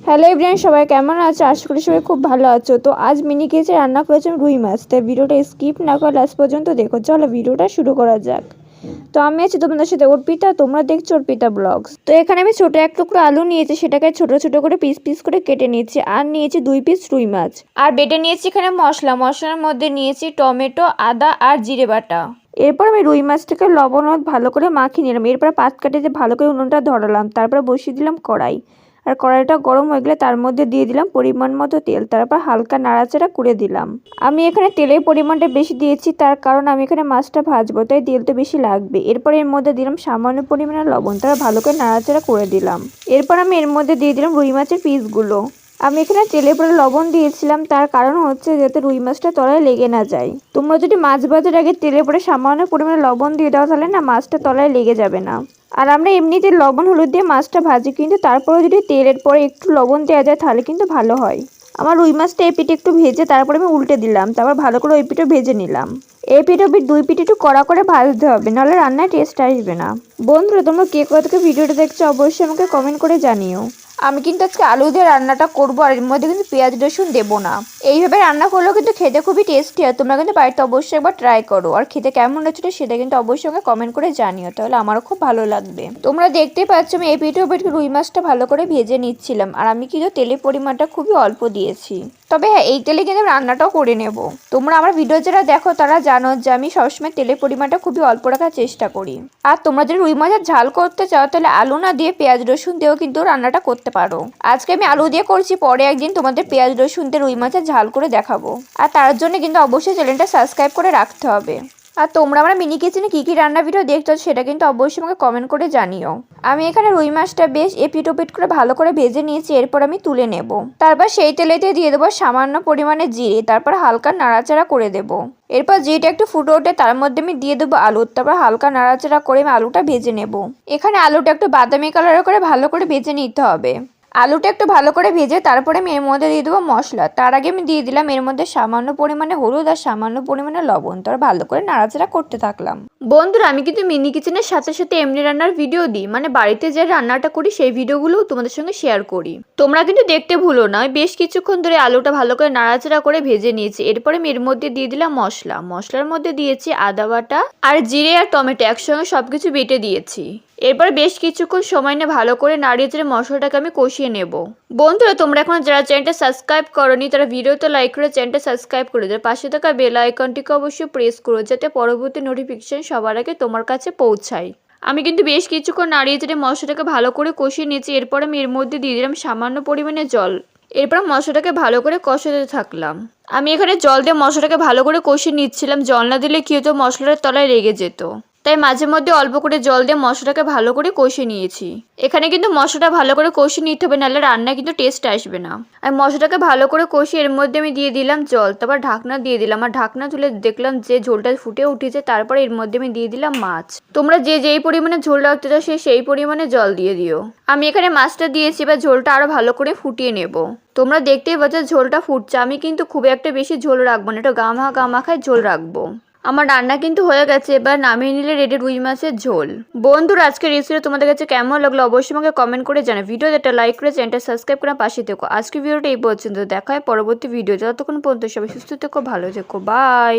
Hello everyone, সবাই কেমন আছো? আশা করি সবাই খুব ভালো আছো। তো আজ মিনি কেচে রান্না করেছি রুই মাছ। তাই ভিডিওটা স্কিপ না করে লাস্ট পর্যন্ত দেখো। চলো ভিডিওটা শুরু করা যাক। তো আমি আছি তোমাদের সাথে অর্পিতা, তোমরা দেখছো অর্পিতা ব্লগস। তো এখানে আমি ছোট এক টুকরো আলু নিয়েছি, সেটাকে ছোট ছোট করে পিস পিস করে কেটে নিয়েছি। আর নিয়েছি 2 পিস রুই মাছ। আর বেটে নিয়েছি এখানে মশলার মধ্যে নিয়েছি টমেটো, আদা আর জিরে বাটা। এরপর আমি রুই মাছটাকে লবণ ভালো করে মাখিয়ে নিলাম। এরপর পাত কাটিতে ভালো করে উনুনটা ধরালাম। তারপর বসিয়ে দিলাম কড়াই। আর কড়াইটা গরম হয়ে গেলে তার মধ্যে দিয়ে দিলাম পরিমাণ মতো তেল। তারপর হালকা নাড়াচাড়া করে দিলাম। আমি এখানে তেলের পরিমাণটা বেশি দিয়েছি, তার কারণ আমি এখানে মাছটা ভাজবো, তাই তেলটা বেশি লাগবে। এরপর এর মধ্যে দিলাম সামান্য পরিমাণে লবণ। তারপর ভালো করে নাড়াচাড়া করে দিলাম। এরপর আমি এর মধ্যে দিয়ে দিলাম রুই মাছের পিসগুলো। আমি এখানে তেলের পরে লবণ দিয়েছিলাম, তার কারণ হচ্ছে যাতে রুই মাছটা তলায় লেগে না যায়। তোমরা যদি মাছ ভাজার আগে তেলের পরে সামান্য পরিমাণে লবণ দিয়ে দাও, তাহলে না মাছটা তলায় লেগে যাবে না। আর আমরা এমনিতে লবণ হলুদ দিয়ে মাছটা ভাজি, কিন্তু তারপরে যদি তেলের পরে একটু লবণ দেওয়া যায় তাহলে কিন্তু ভালো হয়। আমার রুই মাছটা এই পিঠে একটু ভেজে তারপরে আমি উল্টে দিলাম। তারপর ভালো করে ওই পিঠে ভেজে নিলাম। এই পিঠে দুই পিঠে একটু কড়া করে ভাজতে হবে, নাহলে রান্নায় টেস্ট আসবে না। বন্ধুরা, তোমরা কে কোথা থেকে ভিডিওটা দেখছো অবশ্যই আমাকে কমেন্ট করে জানিও। আমি কিন্তু আজকে আলু দিয়ে রান্নাটা করবো, আর এর মধ্যে কিন্তু পেঁয়াজ রসুন দেবো না। এইভাবে রান্না করলেও কিন্তু খেতে খুবই টেস্টি হয়। তোমরা কিন্তু বাড়িতে অবশ্যই একবার ট্রাই করো। আর খেতে কেমন হয়েছিল সেটা কিন্তু অবশ্যই আমাকে কমেন্ট করে জানিও, তাহলে আমারও খুব ভালো লাগবে। তোমরা দেখতেই পাচ্ছ আমি এই পিঠে রুই মাছটা ভালো করে ভেজে নিচ্ছিলাম। আর আমি কিন্তু তেলের পরিমাণটা খুবই অল্প দিয়েছি। তবে হ্যাঁ, এই তেলে কিন্তু রান্নাটাও করে নেব। তোমরা আমার ভিডিও যারা দেখো তারা জানো যে আমি সবসময় তেলের পরিমাণটা খুবই অল্প রাখার চেষ্টা করি। আর তোমরা যদি রুই মাছের ঝাল করতে চাও তাহলে আলু না দিয়ে পেঁয়াজ রসুন দিয়েও কিন্তু রান্নাটা করতে পারো। আজকে আমি আলু দিয়ে করছি, পরে একদিন তোমাদের পেঁয়াজ রসুন দিয়ে রুই মাছের ঝাল করে দেখাবো। আর তার জন্য কিন্তু অবশ্যই চ্যানেলটা সাবস্ক্রাইব করে রাখতে হবে। আর তোমরা আমার মিনি কিচেনে কী কী রান্না ভিডিও দেখছো সেটা কিন্তু অবশ্যই আমাকে কমেন্ট করে জানিও। আমি এখানে রুই মাছটা বেশ এপিট ওপিট করে ভালো করে ভেজে নিয়েছি। এরপর আমি তুলে নেব। তারপর সেই তেলেতে দিয়ে দেবো সামান্য পরিমাণে জিরে। তারপর হালকা নাড়াচাড়া করে দেব। এরপর জিরেটা একটু ফুটে ওঠে তার মধ্যে আমি দিয়ে দেবো আলু। তারপর হালকা নাড়াচাড়া করে আমি আলুটা ভেজে নেব। এখানে আলুটা একটু বাদামি কালার করে ভালো করে ভেজে নিতে হবে। আলুটা একটু ভালো করে ভেজে তারপরে আমি এর মধ্যে দিয়ে দেবো মশলা। তার আগে আমি দিয়ে দিলাম এর মধ্যে সামান্য পরিমাণে হলুদ আর সামান্য পরিমাণে লবণ। তারপর ভালো করে নাড়াচাড়া করতে থাকলাম। বন্ধুরা, আমি কিন্তু মিনি কিচেনের সাথে সাথে এমনি রান্নার ভিডিও দিই, মানে বাড়িতে যে রান্নাটা করি সেই ভিডিওগুলোও তোমাদের সঙ্গে শেয়ার করি। তোমরা কিন্তু দেখতে ভুলো না। বেশ কিছুক্ষণ ধরে আলুটা ভালো করে নাড়াচাড়া করে ভেজে নিয়েছি। এরপরে আমি এর মধ্যে দিয়ে দিলাম মশলার মধ্যে দিয়েছি আদা বাটা আর জিরে আর টমেটো একসঙ্গে সবকিছু বেটে দিয়েছি। এরপর বেশ কিছুক্ষণ সময় নিয়ে ভালো করে নাড়িয়ে চেড়ে মশলাটাকে আমি কষিয়ে নেব। বন্ধুরা, তোমরা এখন যারা চ্যানেলটা সাবস্ক্রাইব করোনি তারা ভিডিওতে লাইক করে চ্যানেলটা সাবস্ক্রাইব করে দেবে। পাশে থাকা বেল আইকনটিকে অবশ্যই প্রেস করো, যাতে পরবর্তী নোটিফিকেশন সবার আগে তোমার কাছে পৌঁছায়। আমি কিন্তু বেশ কিছুক্ষণ নাড়িয়ে চেড়ে মশলাটাকে ভালো করে কষিয়ে নিয়েছি। এরপর আমি এর মধ্যে দিয়ে দিলাম সামান্য পরিমাণে জল। এরপর মশলাটাকে ভালো করে কষাতে থাকলাম। আমি এখানে জল দিয়ে মশলাটাকে ভালো করে কষিয়ে নিচ্ছিলাম। জল না দিলে কি হতো, মশলাটার তলায় লেগে যেত। তাই মাঝে মধ্যে অল্প করে জল দিয়ে মশলাটাকে ভালো করে কষিয়ে নিয়েছি। এখানে কিন্তু মশলাটা ভালো করে কষিয়ে নিতে হবে, নাহলে রান্নায় কিন্তু টেস্ট আসবে না। আর মশলাটাকে ভালো করে কষিয়ে এর মধ্যে আমি দিয়ে দিলাম জল। তারপর ঢাকনা দিয়ে দিলাম। আর ঢাকনা তুলে দেখলাম যে ঝোলটা ফুটে উঠেছে। তারপরে এর মধ্যে আমি দিয়ে দিলাম মাছ। তোমরা যে যেই পরিমাণে ঝোল রাখতে চাও সেই পরিমাণে জল দিয়ে দিও। আমি এখানে মাছটা দিয়েছি, এবার ঝোলটা আরো ভালো করে ফুটিয়ে নেব। তোমরা দেখতেই পাচ্ছ ঝোলটা ফুটছে। আমি কিন্তু খুব একটা বেশি ঝোল রাখবো না, এটা গামাখায় ঝোল রাখবো। আমার রান্না কিন্তু হয়ে গেছে, এবার নামিয়ে নিলে রেডি রুই মাছের ঝোল। বন্ধুরা, আজকের রেসিপি তোমাদের কাছে কেমন লাগলো অবশ্যই আমাকে কমেন্ট করে জানাও। ভিডিওতে একটা লাইক করে চ্যানেলটা সাবস্ক্রাইব করে পাশে থেকো। আজকের ভিডিওটা এই পর্যন্ত, দেখা হয় পরবর্তী ভিডিও। যতক্ষণ পর্যন্ত সবাই সুস্থ থেকো, ভালো থেকো, বাই।